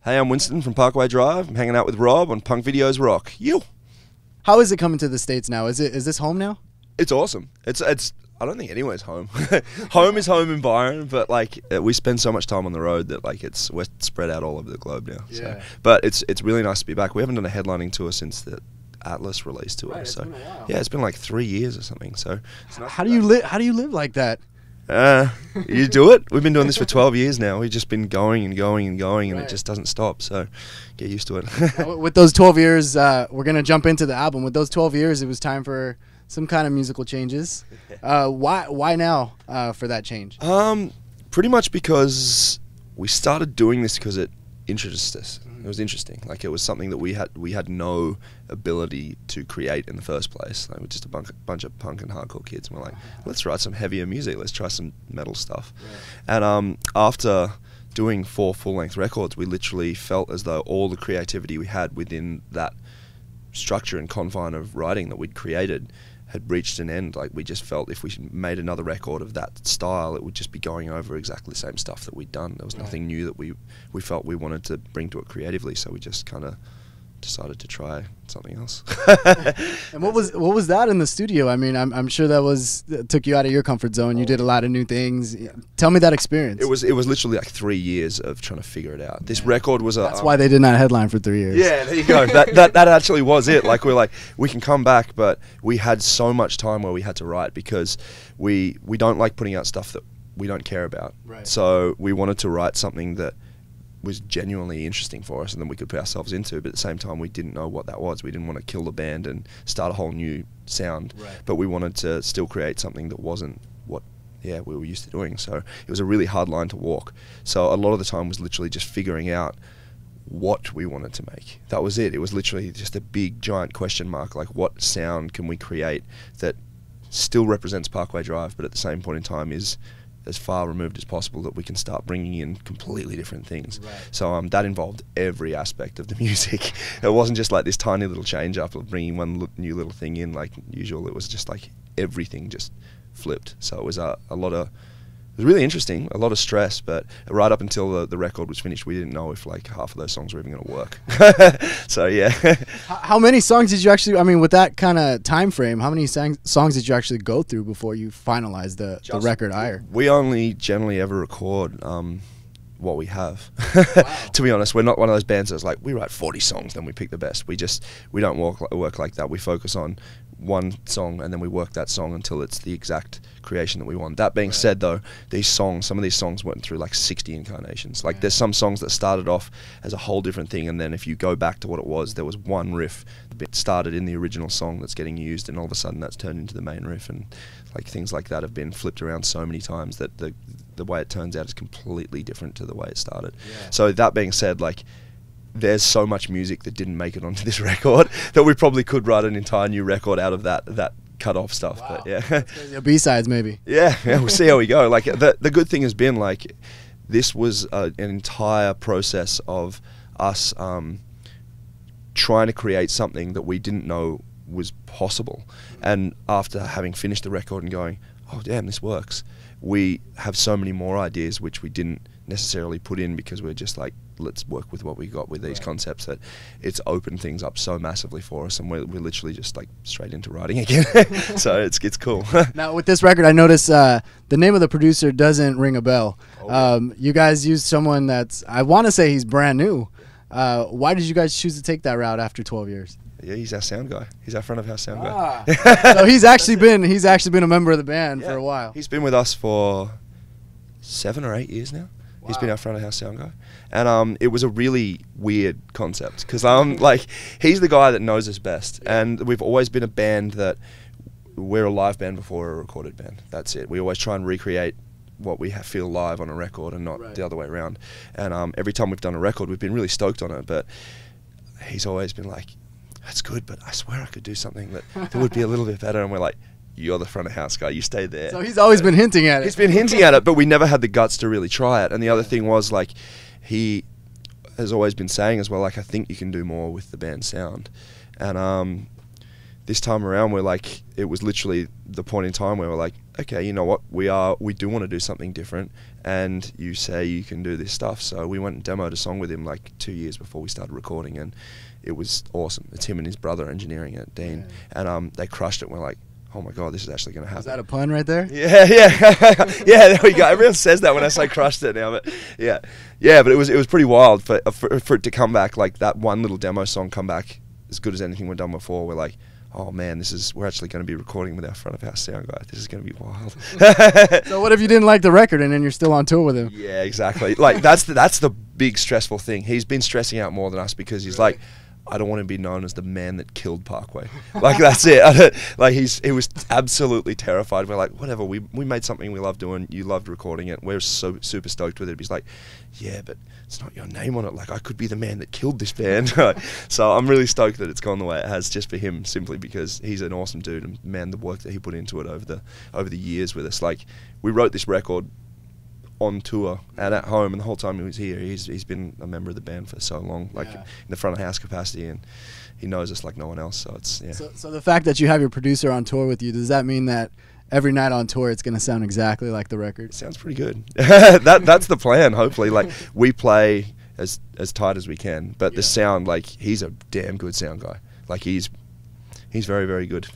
Hey, I'm Winston from Parkway Drive. I'm hanging out with Rob on Punk Videos Rock. You. How is it coming to the States now? Is this home now? It's awesome. It's. I don't think anywhere's home. Home is home in Byron, but like we spend so much time on the road that like we're spread out all over the globe now. Yeah. So, but it's really nice to be back. We haven't done a headlining tour since the Atlas release tour. Right, so it's been a while. yeah, it's been like 3 years or something. So it's nice. How do you live like that? You do it. We've been doing this for 12 years now. We've just been going and going and going, and Right. it just doesn't stop. So get used to it. With those 12 years, we're gonna jump into the album. With those 12 years, it was time for some kind of musical changes. Why now for that change? Pretty much because we started doing this because it interested us. It was interesting. Like it was something that we had no ability to create in the first place. Like we're just a bunch of punk and hardcore kids, and we're like, let's write some heavier music. Let's try some metal stuff. Right. And after doing 4 full-length records, we literally felt as though all the creativity we had within that structure and confine of writing that we'd created had reached an end. Like we just felt if we made another record of that style, it would just be going over exactly the same stuff that we'd done. There was nothing new that we felt we wanted to bring to it creatively, so we just kind of decided to try something else. And what was that in the studio? I mean, I'm sure that took you out of your comfort zone. You did a lot of new things. Tell me that experience. It was literally like 3 years of trying to figure it out. This record was That's why they did not headline for 3 years. Yeah, there you go. that actually was it. Like we're like, we can come back, but we had so much time where we had to write because we don't like putting out stuff that we don't care about. Right. So we wanted to write something that was genuinely interesting for us and then we could put ourselves into, but at the same time we didn't know what that was. We didn't want to kill the band and start a whole new sound, but we wanted to still create something that wasn't what we were used to doing. So it was a really hard line to walk. So a lot of the time was literally just figuring out what we wanted to make. That was it. It was literally just a big giant question mark, like what sound can we create that still represents Parkway Drive, but at the same point in time is as far removed as possible that we can start bringing in completely different things. Right. So that involved every aspect of the music. It wasn't just like this tiny little change up of bringing one new little thing in like usual. It was just like everything just flipped. So it was a lot of, it was really interesting, a lot of stress, but right up until the record was finished, we didn't know if like half of those songs were even going to work. So yeah. How many songs did you actually, I mean, with that kind of time frame, how many songs did you actually go through before you finalized the record IRE? We only generally ever record what we have. Wow. To be honest, we're not one of those bands that's like, we write 40 songs, then we pick the best. We don't work like that. We focus on one song and then we work that song until it's the exact creation that we want. That being said though, some of these songs went through like 60 incarnations. Like there's some songs that started off as a whole different thing, and then if you go back to what it was, there was one riff that started in the original song that's getting used, and all of a sudden that's turned into the main riff, and like things like that have been flipped around so many times that the way it turns out is completely different to the way it started. So that being said, like there's so much music that didn't make it onto this record that we probably could write an entire new record out of that cut off stuff. Wow. But yeah. B-sides maybe. Yeah, we'll see how we go. Like the good thing has been like this was an entire process of us trying to create something that we didn't know was possible. And after having finished the record and going, oh damn, this works, we have so many more ideas which we didn't necessarily put in because we're just like, let's work with what we got with these concepts, that it's opened things up so massively for us, and we're literally just like straight into writing again. So it's cool. Now with this record, I noticed the name of the producer doesn't ring a bell. You guys used someone that's, I want to say he's brand new. Why did you guys choose to take that route after 12 years? Yeah, he's our sound guy. He's our front of house sound guy. So he's actually been a member of the band for a while. He's been with us for 7 or 8 years now. Wow. He's been our front of house sound guy, and it was a really weird concept because like he's the guy that knows us best, and we've always been a band that we're a live band before we're a recorded band. That's it. We always try and recreate what we feel live on a record and not the other way around. And every time we've done a record, we've been really stoked on it, but he's always been like, that's good, but I swear I could do something that would be a little bit better. And we're like, you're the front of house guy, you stay there. So he's always been hinting at it. He's been hinting at it, but we never had the guts to really try it. And the other thing was, like, he has always been saying as well, like, I think you can do more with the band sound. And this time around, we're like, it was literally the point in time where we're like, okay, you know what, we do want to do something different, and you say you can do this stuff. So we went and demoed a song with him like 2 years before we started recording, and it was awesome. It's him and his brother engineering it, Dean, and they crushed it. We're like, oh my god, this is actually going to happen. Is that a pun right there? Yeah, yeah, there we go. Everyone says that when I say crushed it now, but yeah, but it was pretty wild for it to come back, like that one little demo song come back as good as anything we've done before. We're like, oh man, we're actually going to be recording with our front of house sound guy. This is going to be wild. So what if you didn't like the record and then you're still on tour with him? Yeah, exactly. Like that's the big stressful thing. He's been stressing out more than us because he's like, I don't want to be known as the man that killed Parkway. Like that's it. Like he was absolutely terrified. We're like, whatever. We made something we love doing. You loved recording it. We're so super stoked with it. He's like, yeah, but it's not your name on it. Like I could be the man that killed this band. So I'm really stoked that it's gone the way it has, just for him, simply because he's an awesome dude, and man, the work that he put into it over the years with us. Like we wrote this record on tour and at home, and the whole time he was here, he's been a member of the band for so long, like in the front of house capacity, and he knows us like no one else. So it's So the fact that you have your producer on tour with you, does that mean that every night on tour it's going to sound exactly like the record? It sounds pretty good. That's the plan. Hopefully, like we play as tight as we can, but the sound, like he's a damn good sound guy. Like he's very, very good.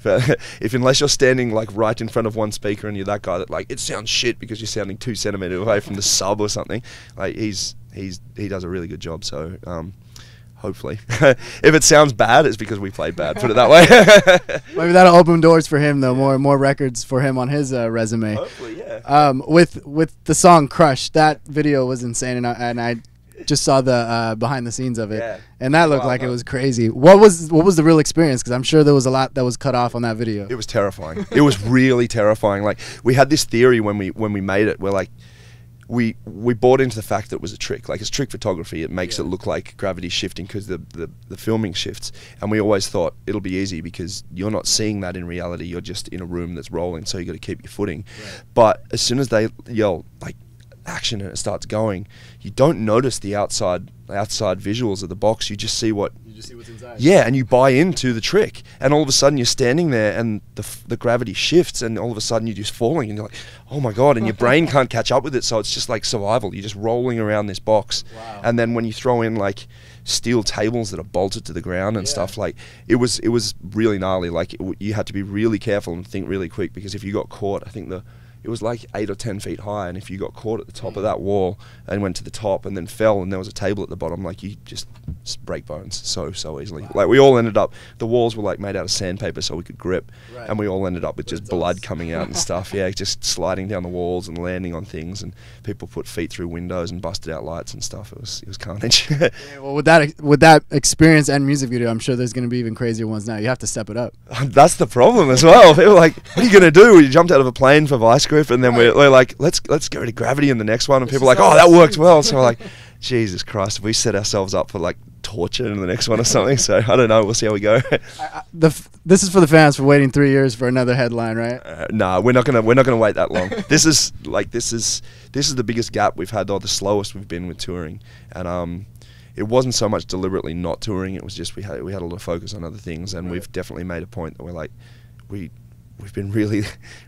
Unless you're standing like right in front of one speaker and you're that guy that like it sounds shit because you're sounding 2 centimeters away from the sub or something, like he does a really good job. So hopefully, if it sounds bad, it's because we played bad. Put it that way. Maybe that'll open doors for him though. More records for him on his resume. Hopefully, yeah. With the song "Crush," that video was insane, and I just saw the behind the scenes of it, and that looked like it was crazy. What was the real experience? Because I'm sure there was a lot that was cut off on that video. It was terrifying. It was really terrifying. Like we had this theory when we made it. We're like, we bought into the fact that it was a trick. Like it's trick photography. It makes it look like gravity's shifting because the filming shifts. And we always thought it'll be easy because you're not seeing that in reality. You're just in a room that's rolling, so you got to keep your footing. Right. But as soon as they yell like action and it starts going, you don't notice the outside visuals of the box. You just see what's inside. Yeah, and you buy into the trick, and all of a sudden you're standing there and the gravity shifts, and all of a sudden you're just falling, and you're like, oh my god, and your brain can't catch up with it. So it's just like survival. You're just rolling around this box. Wow. And then when you throw in like steel tables that are bolted to the ground and stuff, like it was really gnarly. Like you had to be really careful and think really quick, because if you got caught, I think it was like 8 or 10 feet high, and if you got caught at the top of that wall and went to the top and then fell and there was a table at the bottom, like you just break bones so easily. Wow. Like we all ended up, the walls were like made out of sandpaper so we could grip, and we all ended up with just blood coming out and stuff. Yeah, just sliding down the walls and landing on things, and people put feet through windows and busted out lights and stuff. It was carnage. Yeah, well, with that experience and music video, I'm sure there's going to be even crazier ones now. You have to step it up. That's the problem as well. People are like, what are you going to do? We jumped out of a plane for Vice Grip, and then we're like, let's go to Gravity in the next one, and people are like, oh, that worked well. So we're like, Jesus Christ, we set ourselves up for like torture in the next one or something. So I don't know, we'll see how we go. This is for the fans for waiting 3 years for another headline, right? No, we're not gonna wait that long. This is the biggest gap we've had, or the slowest we've been with touring, and it wasn't so much deliberately not touring. It was just we had a lot of focus on other things, and we've definitely made a point that we're like, we've been really,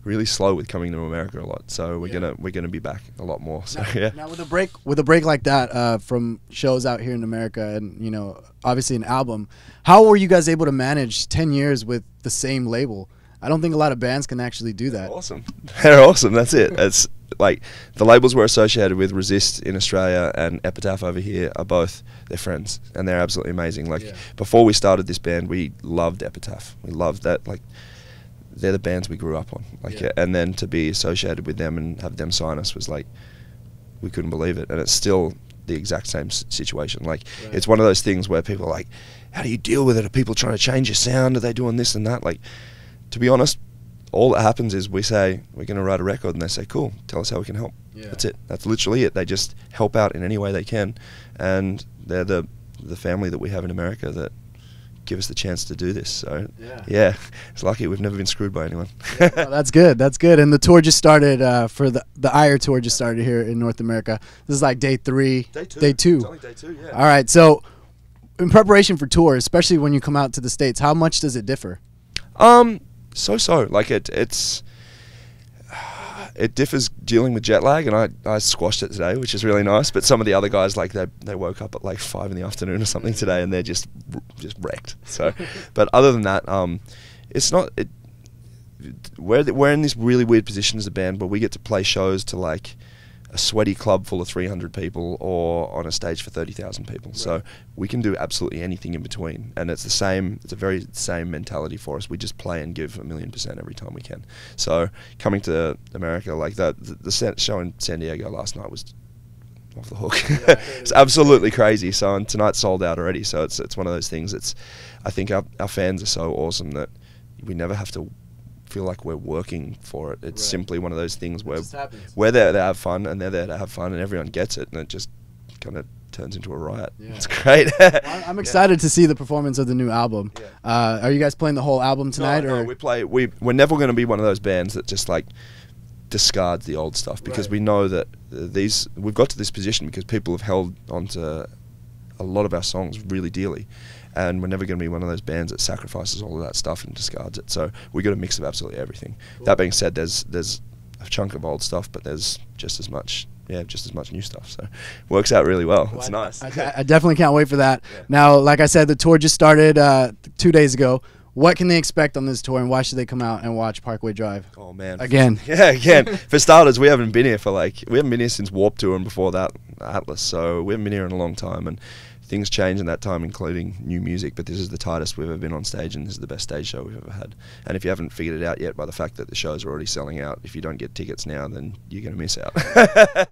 really slow with coming to America a lot. So we're gonna be back a lot more. So Now with a break like that from shows out here in America, and obviously an album, how were you guys able to manage 10 years with the same label? I don't think a lot of bands can actually do that. Awesome. They're awesome. That's it. It's like the labels we're associated with, Resist in Australia and Epitaph over here, are both, they're friends, and they're absolutely amazing. Like before we started this band, we loved Epitaph. We loved that. Like they're the bands we grew up on. Like and then to be associated with them and have them sign us was like, we couldn't believe it. And it's still the exact same situation. Like it's one of those things where people are like, how do you deal with it? Are people trying to change your sound? Are they doing this and that? Like, to be honest, all that happens is we say we're going to write a record, and they say, cool, tell us how we can help. That's it. That's literally it. They just help out in any way they can, and they're the family that we have in America that give us the chance to do this. So yeah, it's lucky we've never been screwed by anyone. Well, that's good. And the tour just started for the IRE tour just started here in North America. This is like day 3. Day two. It's only day 2. Yeah. All right. So in preparation for tour, especially when you come out to the States, how much does it differ? So like it differs dealing with jet lag, and I squashed it today, which is really nice. But some of the other guys, like they woke up at like 5 in the afternoon or something today, and they're just wrecked. So, but other than that, it's not. We're in this really weird position as a band where we get to play shows to like a sweaty club full of 300 people or on a stage for 30,000 people. Right. So we can do absolutely anything in between, and it's the same. It's a very same mentality for us. We just play and give 1,000,000% every time we can. So coming to America, like the show in San Diego last night was off the hook. Yeah, it's absolutely crazy. So and tonight's sold out already. So it's one of those things. I think our fans are so awesome that we never have to feel like we're working for it. It's simply one of those things where we're there to have fun, and they're there to have fun, and everyone gets it, and it just kind of turns into a riot. Yeah. It's great. Well, I'm excited to see the performance of the new album. Yeah. Are you guys playing the whole album tonight? No, we're never going to be one of those bands that just like discards the old stuff, because we know that we've got to this position because people have held onto a lot of our songs really dearly. And we're never going to be one of those bands that sacrifices all of that stuff and discards it. So we got a mix of absolutely everything. Cool. That being said, there's a chunk of old stuff, but there's just as much new stuff. So it works out really well. It's nice. I definitely can't wait for that. Yeah. Now, like I said, the tour just started 2 days ago. What can they expect on this tour, and why should they come out and watch Parkway Drive? Oh man, again. Yeah, again. For starters, we haven't been here since Warped Tour, and before that Atlas. So we haven't been here in a long time, and things change in that time, including new music, but this is the tightest we've ever been on stage, and this is the best stage show we've ever had. And if you haven't figured it out yet by the fact that the shows are already selling out, if you don't get tickets now, then you're going to miss out.